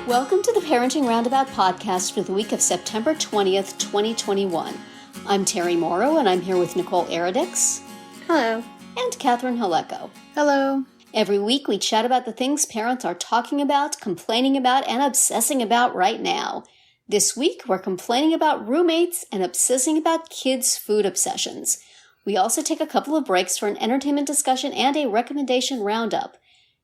Welcome to the Parenting Roundabout podcast for the week of September 20th, 2021. I'm Terry Morrow, and I'm here with Nicole Eridix. Hello. And Catherine Haleko. Hello. Every week we chat about the things parents are talking about, complaining about, and obsessing about right now. This week we're complaining about roommates and obsessing about kids' food obsessions. We also take a couple of breaks for an entertainment discussion and a recommendation roundup.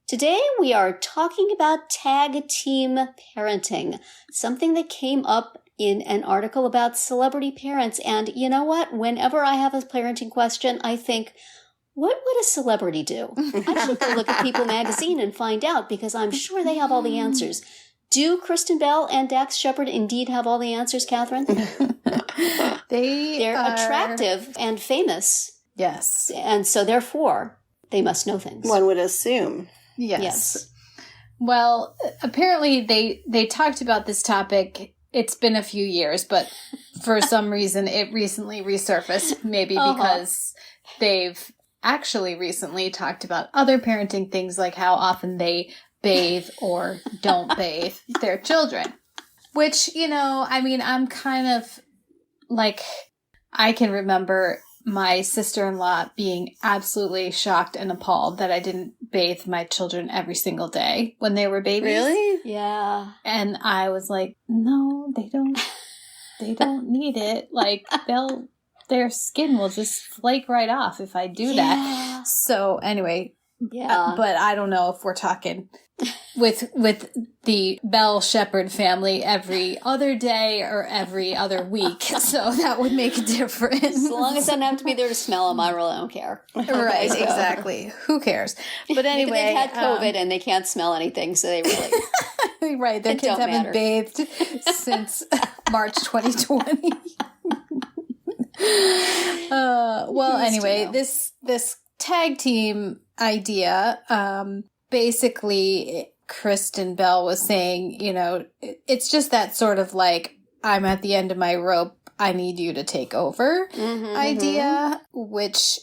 Today we are talking about tag team parenting, something that came up in an article about celebrity parents. And you know what? Whenever I have a parenting question, I think, what would a celebrity do? I should go look at People magazine and find out, because I'm sure they have all the answers. Do Kristen Bell and Dax Shepard indeed have all the answers, Catherine? They're attractive and famous. Yes. And so therefore, they must know things. One would assume. Yes. Well, apparently they talked about this topic. It's been a few years, but for some reason it recently resurfaced, maybe because they've actually recently talked about other parenting things, like how often they bathe or don't bathe their children. Which, I'm kind of like, I can remember my sister-in-law being absolutely shocked and appalled that I didn't bathe my children every single day when they were babies. Really? Yeah. And I was like, no, they don't need it. Like, their skin will just flake right off if I do that. So anyway, but I don't know if we're talking with the Bell Shepard family every other day or every other week. So that would make a difference. As long as I don't have to be there to smell them, I really don't care. Right, exactly. Who cares? But anyway. Maybe they've had COVID and they can't smell anything, so they really... Right, their kids haven't bathed since March 2020. Anyway, this tag team idea, basically Kristen Bell was saying, it's just that sort of like, I'm at the end of my rope, I need you to take over idea, which,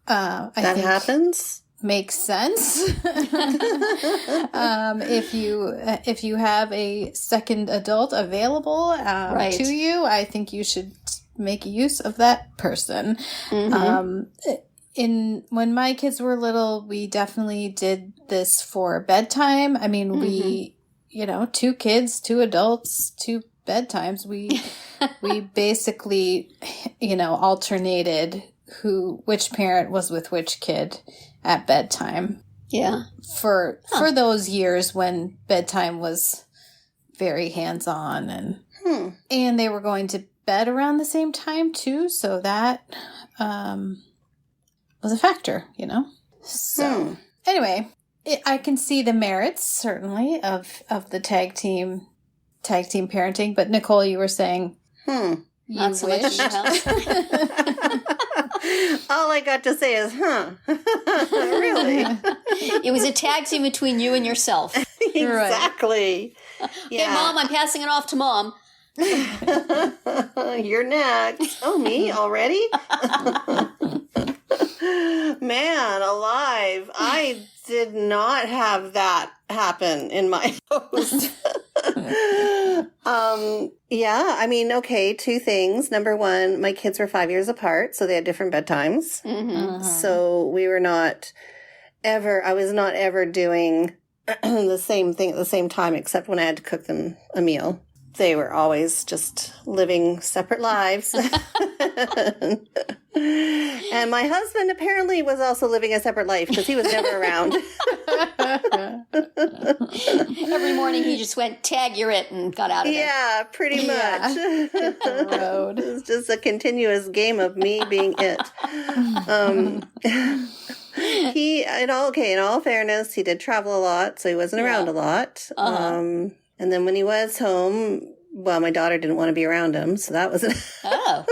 I think happens. Makes sense. If you have a second adult available to you, I think you should make use of that person. When my kids were little, we definitely did this for bedtime. I mean, we, 2 kids, 2 adults, 2 bedtimes. We basically, alternated which parent was with which kid at bedtime. Yeah. For those years when bedtime was very hands-on and they were going to bed around the same time too, so that was a factor, So anyway, I can see the merits certainly of the tag team parenting. But Nicole, you were saying, not so much in your house. All I got to say is, really? It was a tag team between you and yourself. Exactly. Yeah. Hey, Mom, I'm passing it off to Mom. You're next. Oh, me already? Man alive. I did not have that happen in my house. Okay, 2 things. Number 1, my kids were 5 years apart, so they had different bedtimes. So we were I was not ever doing the same thing at the same time, except when I had to cook them a meal. They were always just living separate lives. And my husband apparently was also living a separate life because he was never around. Every morning he just went, tag, you're it, and got out of there. Yeah, pretty much. Hit the road. It was just a continuous game of me being it. In all fairness, he did travel a lot, so he wasn't around a lot. And then when he was home, well, my daughter didn't want to be around him, so that wasn't. Oh.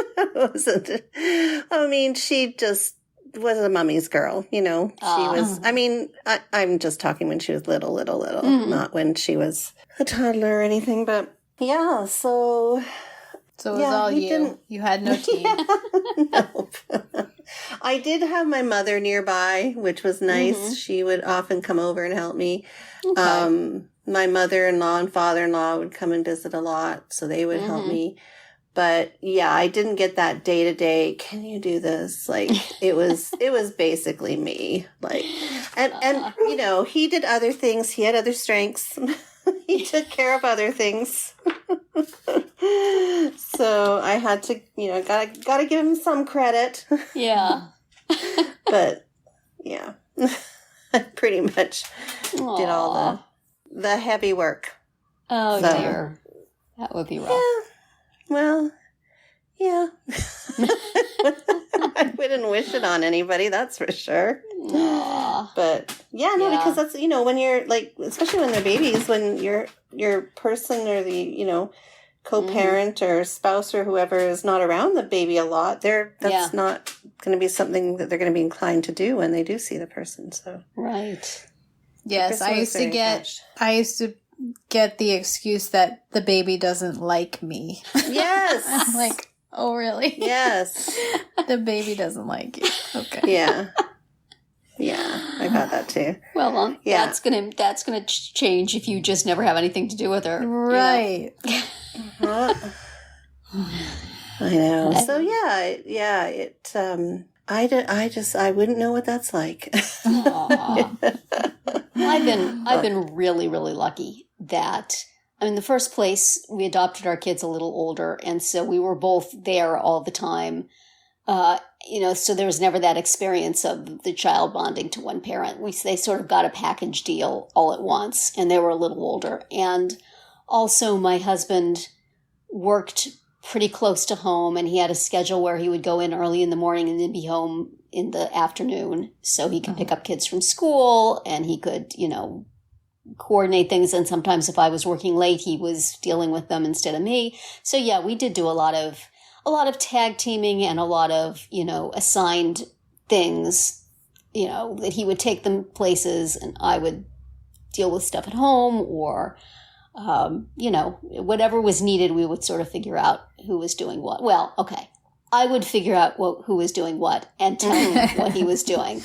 She just was a mummy's girl, She was. I'm just talking when she was little, not when she was a toddler or anything. But yeah, so it was all you. You had no team. Nope. I did have my mother nearby, which was nice. She would often come over and help me. Okay. my mother-in-law and father-in-law would come and visit a lot, so they would help me. But yeah, I didn't get that day to day. Can you do this? Like it was basically me. Like, and you know, he did other things. He had other strengths. He took care of other things. So I had to, you know, gotta give him some credit. Yeah. But yeah, I pretty much did all the heavy work. Oh So, dear, that would be rough. Yeah. Well, yeah. I wouldn't wish it on anybody, that's for sure. Aw. But yeah, no, Yeah. because that's, you know, when you're like, especially when they're babies, when your person or the, you know, co-parent or spouse or whoever is not around the baby a lot, that's not going to be something that they're going to be inclined to do when they do see the person. So Right. Yes, Kristen was very attached. I used to get the excuse that the baby doesn't like me. Yes. I'm like, oh really? Yes. The baby doesn't like you. Okay. Yeah. Yeah, I got that too. Well, Yeah. that's gonna change if you just never have anything to do with her. Right. Huh? I know. So yeah, it. I wouldn't know what that's like. Aw. Well, I've been really, really lucky that, I mean, in the first place, we adopted our kids a little older, and so we were both there all the time. You know, so there was never that experience of the child bonding to one parent. They sort of got a package deal all at once, and they were a little older. And also, my husband worked pretty close to home, and he had a schedule where he would go in early in the morning and then be home in the afternoon, so he could pick up kids from school, and he could, you know, coordinate things. And sometimes if I was working late, he was dealing with them instead of me. So yeah, we did do a lot of tag teaming and a lot of, you know, assigned things, you know, that he would take them places and I would deal with stuff at home, or you know, whatever was needed, we would sort of figure out who was doing what. Well, okay. I would figure out who was doing what and tell him what he was doing.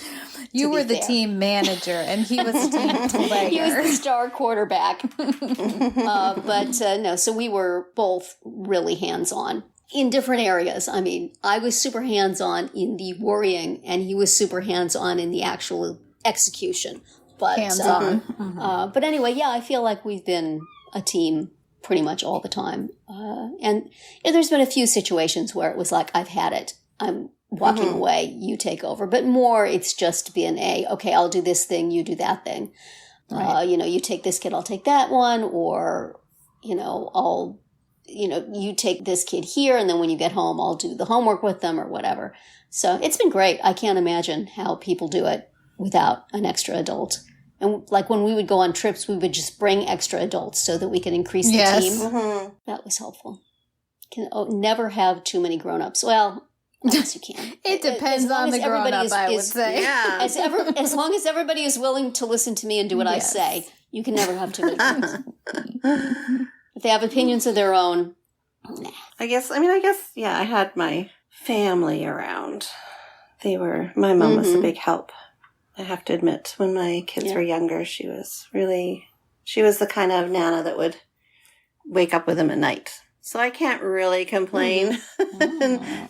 You were the team manager and he was the team player. He was the star quarterback. No, so we were both really hands-on in different areas. I mean, I was super hands-on in the worrying and he was super hands-on in the actual execution. But hands-on. But anyway, yeah, I feel like we've been a team pretty much all the time. And there's been a few situations where it was like, I've had it. I'm walking away, you take over. But more, it's just been okay, I'll do this thing, you do that thing. Right. You know, you take this kid, I'll take that one. Or, you know, you take this kid here, and then when you get home, I'll do the homework with them or whatever. So it's been great. I can't imagine how people do it without an extra adult. And like when we would go on trips, we would just bring extra adults so that we could increase the team. Mm-hmm. That was helpful. Never have too many grown-ups. Well, yes, you can. It depends on the grown-up, I would say. Yeah. As long as everybody is willing to listen to me and do what I say, you can never have too many grown-ups. If they have opinions of their own, nah. I guess, yeah, I had my family around. My mom was a big help. I have to admit, when my kids were younger, she was the kind of Nana that would wake up with them at night. So I can't really complain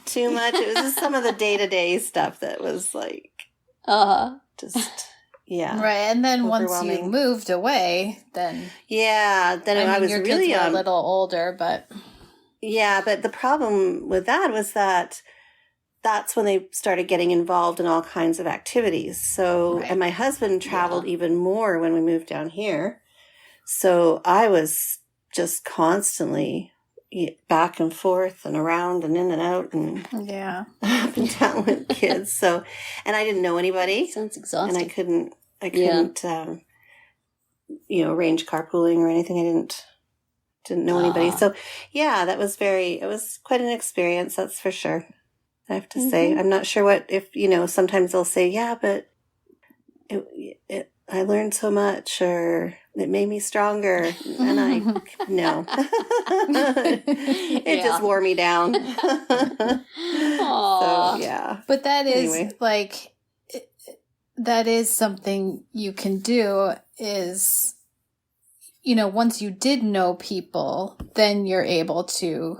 too much. It was just some of the day-to-day stuff that was like, just, yeah. Right, and then once you moved away, then... Yeah, then I was your really... kids were a little older, but... Yeah, but the problem with that was that that's when they started getting involved in all kinds of activities. So, and my husband traveled even more when we moved down here. So I was just constantly back and forth and around and in and out and up and down with kids. So, and I didn't know anybody. Sounds exhausting. And I couldn't, arrange carpooling or anything. I didn't know anybody. So yeah, it was quite an experience. That's for sure. I have to say, I'm not sure sometimes they'll say, yeah, but I learned so much, or it made me stronger. And no, it just wore me down. So, yeah. But that is that is something you can do is, once you did know people, then you're able to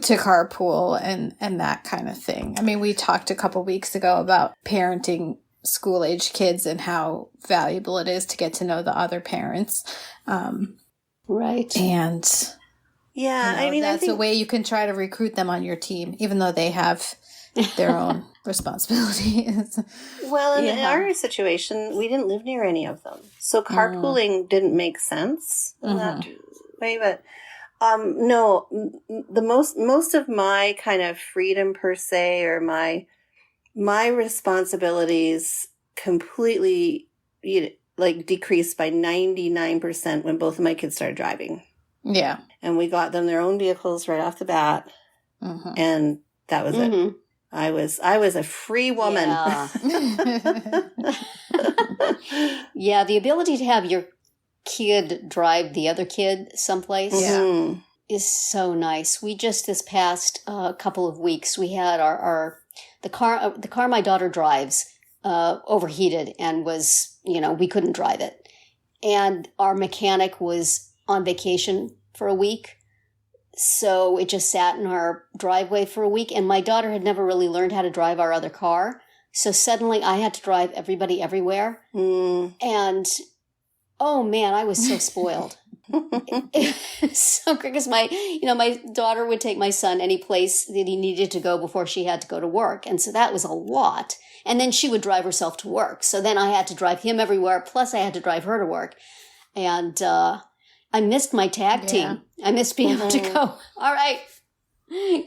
to carpool and that kind of thing. I mean, we talked a couple weeks ago about parenting school-age kids and how valuable it is to get to know the other parents. Right. And yeah, I mean, that's a way you can try to recruit them on your team, even though they have their own responsibilities. Well, in our situation, we didn't live near any of them. So carpooling didn't make sense in that way. But no, the most of my kind of freedom per se, or my responsibilities completely decreased by 99% when both of my kids started driving. Yeah. And we got them their own vehicles right off the bat. And that was it. I was a free woman. Yeah, the ability to have your kid drive the other kid someplace is so nice. We just this past couple of weeks, we had the car my daughter drives overheated and was, we couldn't drive it. And our mechanic was on vacation for a week. So it just sat in our driveway for a week. And my daughter had never really learned how to drive our other car. So suddenly I had to drive everybody everywhere. And, oh man, I was so spoiled. So great, because my daughter would take my son any place that he needed to go before she had to go to work. And so that was a lot. And then she would drive herself to work. So then I had to drive him everywhere. Plus I had to drive her to work. And, I missed my tag team. I missed being able to go, all right,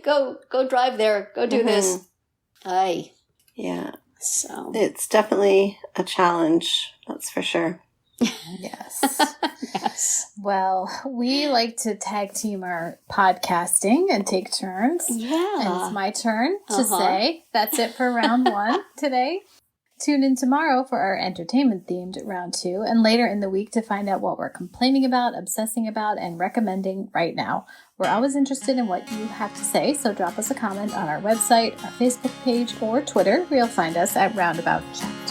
go drive there. Go do this. Yeah. So it's definitely a challenge. That's for sure. Yes. Yes. Well, we like to tag team our podcasting and take turns. Yeah. And it's my turn to say that's it for round 1 today. Tune in tomorrow for our entertainment-themed round 2, and later in the week to find out what we're complaining about, obsessing about, and recommending right now. We're always interested in what you have to say, so drop us a comment on our website, our Facebook page, or Twitter, where you'll find us at Roundabout Chat.